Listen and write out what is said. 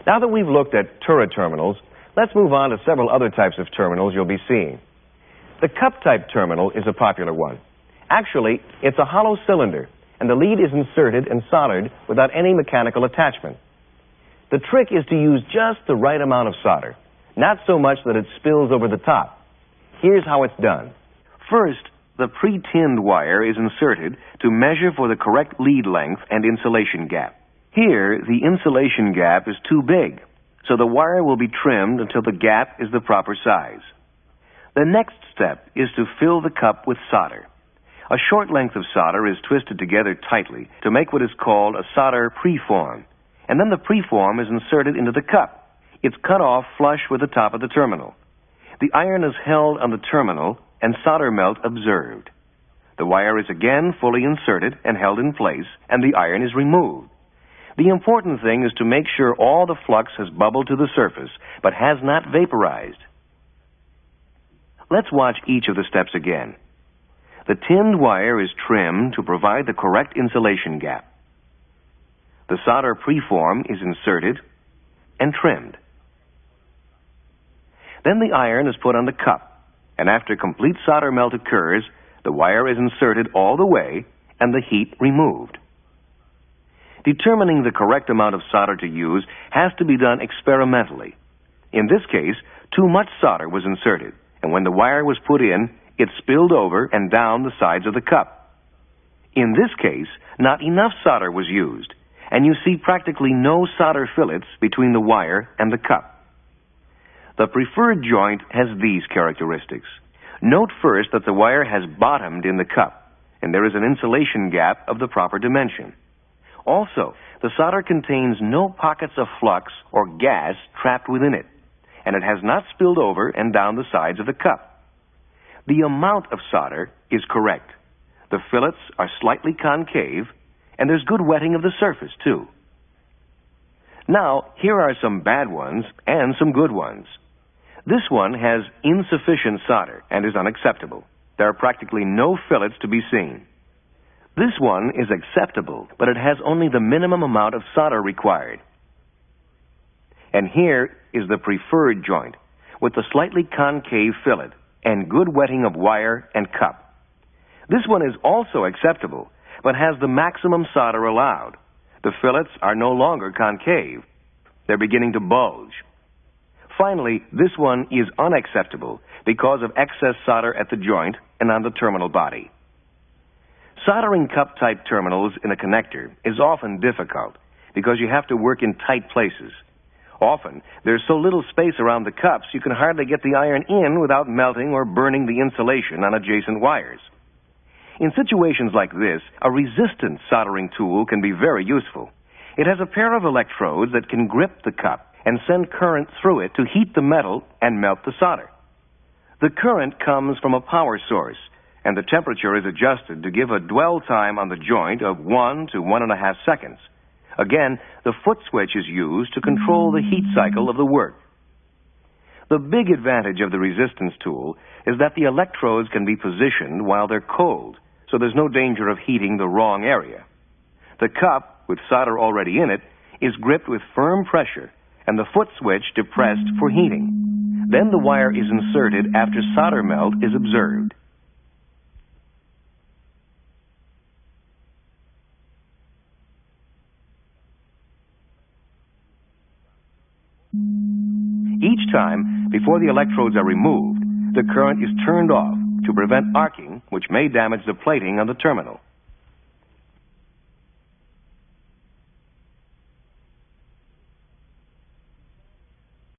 Now that we've looked at turret terminals, let's move on to several other types of terminals you'll be seeing. The cup-type terminal is a popular one. Actually, it's a hollow cylinder, and the lead is inserted and soldered without any mechanical attachment. The trick is to use just the right amount of solder, not so much that it spills over the top. Here's how it's done. First, the pre-tinned wire is inserted to measure for the correct lead length and insulation gap. Here, the insulation gap is too big, so the wire will be trimmed until the gap is the proper size. The next step is to fill the cup with solder. A short length of solder is twisted together tightly to make what is called a solder preform, and then the preform is inserted into the cup. It's cut off flush with the top of the terminal. The iron is held on the terminal and solder melt observed. The wire is again fully inserted and held in place, and the iron is removed. The important thing is to make sure all the flux has bubbled to the surface, but has not vaporized. Let's watch each of the steps again. The tinned wire is trimmed to provide the correct insulation gap. The solder preform is inserted and trimmed. Then the iron is put on the cup, and after complete solder melt occurs, the wire is inserted all the way and the heat removed. Determining the correct amount of solder to use has to be done experimentally. In this case, too much solder was inserted, and when the wire was put in, it spilled over and down the sides of the cup. In this case, not enough solder was used, and you see practically no solder fillets between the wire and the cup. The preferred joint has these characteristics. Note first that the wire has bottomed in the cup, and there is an insulation gap of the proper dimension. Also, the solder contains no pockets of flux or gas trapped within it, and it has not spilled over and down the sides of the cup. The amount of solder is correct. The fillets are slightly concave, and there's good wetting of the surface, too. Now, here are some bad ones and some good ones. This one has insufficient solder and is unacceptable. There are practically no fillets to be seen. This one is acceptable, but it has only the minimum amount of solder required. And here is the preferred joint, with the slightly concave fillet and good wetting of wire and cup. This one is also acceptable, but has the maximum solder allowed. The fillets are no longer concave. They're beginning to bulge. Finally, this one is unacceptable because of excess solder at the joint and on the terminal body. Soldering cup-type terminals in a connector is often difficult because you have to work in tight places. Often, there's so little space around the cups you can hardly get the iron in without melting or burning the insulation on adjacent wires. In situations like this, a resistant soldering tool can be very useful. It has a pair of electrodes that can grip the cup and send current through it to heat the metal and melt the solder. The current comes from a power source, and the temperature is adjusted to give a dwell time on the joint of 1 to 1.5 seconds. Again, the foot switch is used to control the heat cycle of the work. The big advantage of the resistance tool is that the electrodes can be positioned while they're cold, so there's no danger of heating the wrong area. The cup, with solder already in it, is gripped with firm pressure, and the foot switch depressed for heating. Then the wire is inserted after solder melt is observed. Each time, before the electrodes are removed, the current is turned off to prevent arcing, which may damage the plating on the terminal.